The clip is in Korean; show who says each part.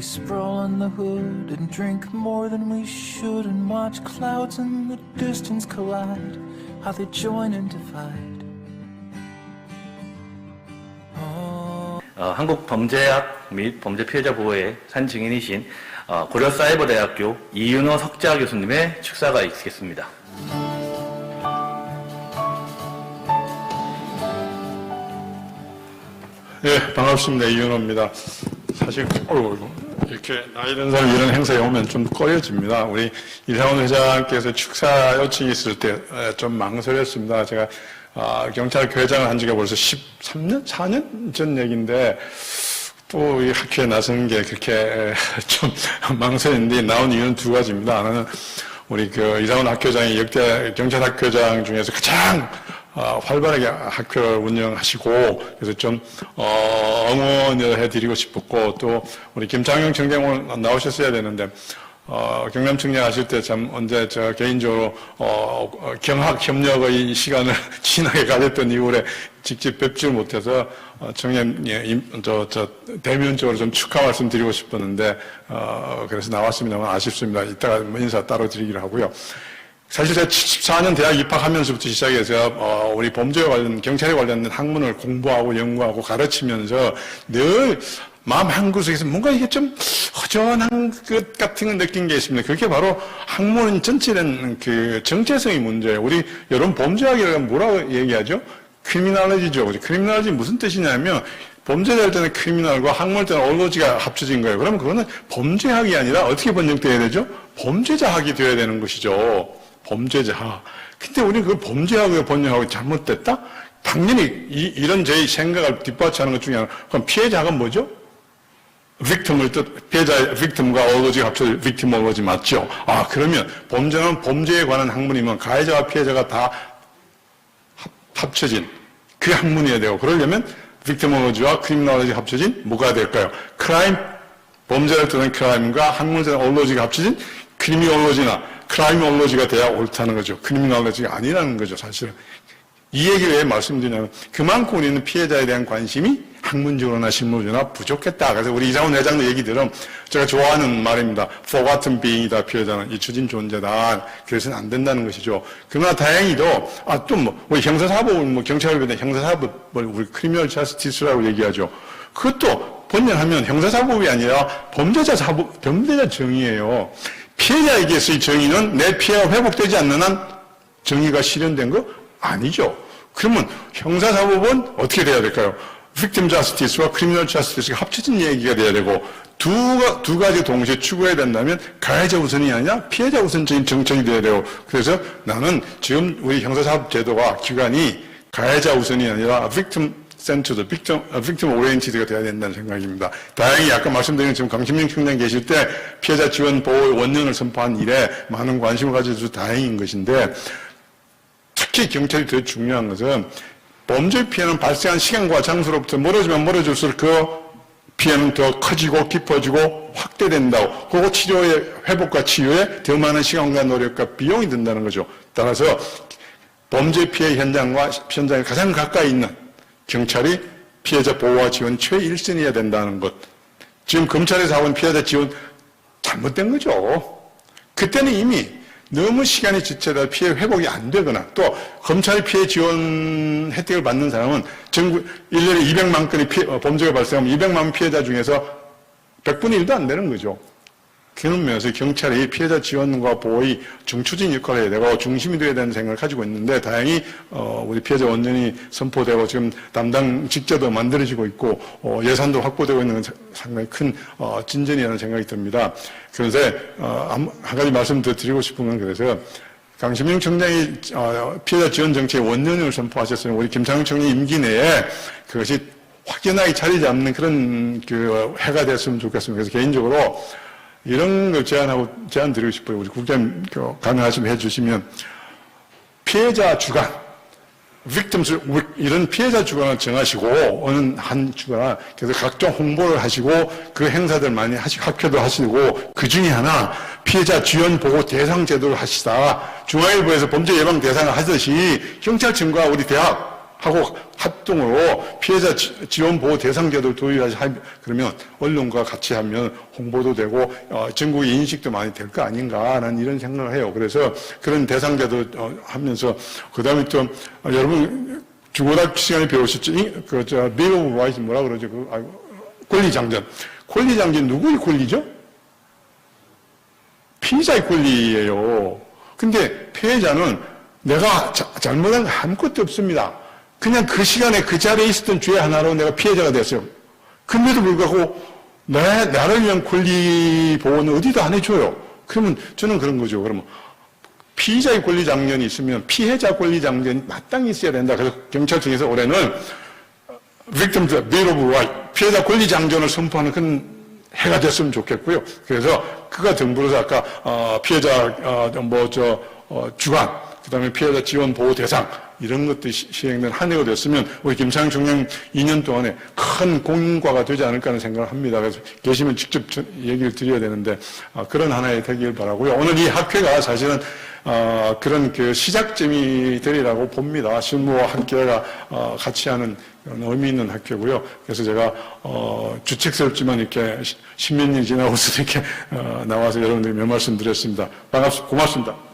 Speaker 1: We sprawl on the hood and drink more than we should and watch clouds in the distance collide, how they join and divide.
Speaker 2: 한국 범죄학 및 범죄 피해자 보호의 산 증인이신 고려사이버대학교 이윤호 석자 교수님의 축사가 있겠습니다.
Speaker 3: 예, 반갑습니다. 이윤호입니다. 사실, 이렇게 나이 든 사람이 이런 행사에 오면 좀 꺼려집니다. 우리 이상훈 회장께서 축사 요청이 있을 때 좀 망설였습니다. 제가 경찰학교 회장을 한 지가 벌써 13년? 4년 전 얘기인데, 또 이 학교에 나서는 게 그렇게 좀 망설였는데, 나온 이유는 두 가지입니다. 하나는 우리 이상훈 학교장이 역대 경찰학교장 중에서 가장 활발하게 학교를 운영하시고, 그래서 좀, 응원을 해드리고 싶었고, 또, 우리 김창영 청장 오늘 나오셨어야 되는데, 경남 청장 하실 때 참 언제 저 개인적으로, 경학 협력의 시간을 지나게 가졌던 이후에 직접 뵙지를 못해서, 청년, 대면적으로 좀 축하 말씀 드리고 싶었는데, 그래서 나왔습니다만 아쉽습니다. 이따가 인사 따로 드리기로 하고요. 사실 제가 74년 대학 입학하면서부터 시작해서 우리 범죄에 관련, 경찰에 관련된 학문을 공부하고 연구하고 가르치면서 늘 마음 한구석에서 뭔가 이게 좀 허전한 것 같은 걸 느낀 게 있습니다. 그게 바로 학문 전체된 정체성의 문제예요. 우리 여러분 범죄학이라고 하면 뭐라고 얘기하죠? 크리미널리지죠. 크리미널리지 무슨 뜻이냐면 범죄자 할 때는 크리미널과 학문할 때는 얼거지가 합쳐진 거예요. 그러면 그거는 범죄학이 아니라 어떻게 번역돼야 되죠? 범죄자학이 되어야 되는 것이죠. 범죄자학. 근데 우리는 그걸 범죄학을 번역하고 잘못됐다? 당연히 이런 저희 생각을 뒷받침하는 것 중에 하나, 그럼 피해자가 뭐죠? 피해자의 빅tim과 얼거지가 합쳐서 빅tim 얼거지 맞죠? 그러면 범죄는 범죄에 관한 학문이면 가해자와 피해자가 다 합쳐진 그 학문이어야 되고, 그러려면 빅tim 얼거지와 크리미널리지가 합쳐진 뭐가 될까요? 크라임, 범죄를 뜻하는 크라임과 학문을 얼거지가 합쳐진 크리미널리지나 크라이미널로지가 돼야 옳다는 거죠. 크리미널로지가 아니라는 거죠, 사실은. 이 얘기를 왜 말씀드리냐면, 그만큼 우리는 피해자에 대한 관심이 학문적으로나 실무적으로나 부족했다. 그래서 우리 이상훈 회장의 얘기들은 제가 좋아하는 말입니다. forgotten being이다, 피해자는. 잊혀진 존재다. 그래서는 안 된다는 것이죠. 그러나 다행히도, 우리 형사사법을, 경찰을 위한 형사사법을 우리 크리미널 자스티스라고 얘기하죠. 그것도 번역하면 형사사법이 아니라 범죄자 정의예요. 피해자에게서의 정의는 내 피해가 회복되지 않는 한 정의가 실현된 거 아니죠. 그러면 형사사법은 어떻게 돼야 될까요? victim justice와 criminal justice가 합쳐진 얘기가 돼야 되고, 두 가지 동시에 추구해야 된다면 가해자 우선이 아니라 피해자 우선적인 정책이 돼야 되고, 그래서 나는 지금 우리 형사사법 제도와 기관이 가해자 우선이 아니라 victim oriented가 돼야 된다는 생각입니다. 다행히 아까 말씀드린 지금 강신명 청장 계실 때 피해자 지원 보호 원년을 선포한 이래 많은 관심을 가져줘서 다행인 것인데, 특히 경찰이 더 중요한 것은 범죄 피해는 발생한 시간과 장소로부터 멀어지면 멀어질수록 그 피해는 더 커지고 깊어지고 확대된다고. 그리고 회복과 치료에 더 많은 시간과 노력과 비용이 든다는 거죠. 따라서 범죄 피해 현장과 현장에 가장 가까이 있는 경찰이 피해자 보호와 지원 최일선이어야 된다는 것. 지금 검찰에서 하고 있는 피해자 지원 잘못된 거죠. 그때는 이미 너무 시간이 지체다 피해 회복이 안 되거나, 또 검찰이 피해 지원 혜택을 받는 사람은 전국 1년에 200만 건의 범죄가 발생하면 200만 피해자 중에서 100분의 1도 안 되는 거죠. 그런 면에서 경찰이 피해자 지원과 보호의 중추적인 역할을 해야 되고 중심이 되어야 되는 생각을 가지고 있는데, 다행히 우리 피해자 원전이 선포되고 지금 담당 직제도 만들어지고 있고 예산도 확보되고 있는 건 상당히 큰 진전이라는 생각이 듭니다. 그래서 한 가지 말씀 더 드리고 싶은 건, 그래서 강신명 청장이 피해자 지원 정책의 원년을 선포하셨으면 우리 김창영 청장 임기 내에 그것이 확연하게 자리 잡는 그런 해가 됐으면 좋겠습니다. 그래서 개인적으로 이런 걸 제안 드리고 싶어요. 우리 국장님 가능하시면 해주시면, 피해자 주간, 이런 피해자 주간을 정하시고, 어느 한 주간, 그래서 각종 홍보를 하시고, 그 행사들 많이 학교도 하시고, 그 중에 하나, 피해자 지원 보호 대상 제도를 하시다. 중앙일보에서 범죄 예방 대상을 하듯이, 경찰청과 우리 대학, 하고 합동으로 피해자 지원 보호 대상자들 도입하지 그러면 언론과 같이 하면 홍보도 되고 전국의 인식도 많이 될 거 아닌가라는 이런 생각을 해요. 그래서 그런 대상자들 하면서 그다음에 또 여러분 중고등학교 시간에 배우셨죠? Bill of Rights 뭐라 그러죠? 권리장전. 권리장전 누구의 권리죠? 피해자의 권리예요. 근데 피해자는 내가 잘못한 거 아무것도 없습니다. 그냥 그 시간에 그 자리에 있었던 죄 하나로 내가 피해자가 됐어요. 근데도 불구하고 나를 위한 권리 보호는 어디도 안 해줘요. 그러면 저는 그런 거죠. 그러면 피의자의 권리 장전이 있으면 피해자 권리 장전이 마땅히 있어야 된다. 그래서 경찰청에서 올해는 Victims Bill of Rights, 피해자 권리 장전을 선포하는 그런 해가 됐으면 좋겠고요. 그래서 그가 정부로서 아까 피해자 주관, 그다음에 피해자 지원 보호 대상 이런 것들이 시행된 한 해가 됐으면 우리 김창현 총장 2년 동안에 큰 공과가 되지 않을까 하는 생각을 합니다. 그래서 계시면 직접 얘기를 드려야 되는데 그런 하나의 되길 바라고요. 오늘 이 학회가 사실은 그런 그 시작점이 되리라고 봅니다. 실무와 학계가 같이 하는 의미 있는 학회고요. 그래서 제가 주책스럽지만 이렇게 십몇 년이 지나고서 이렇게 나와서 여러분들이 몇 말씀 드렸습니다. 고맙습니다.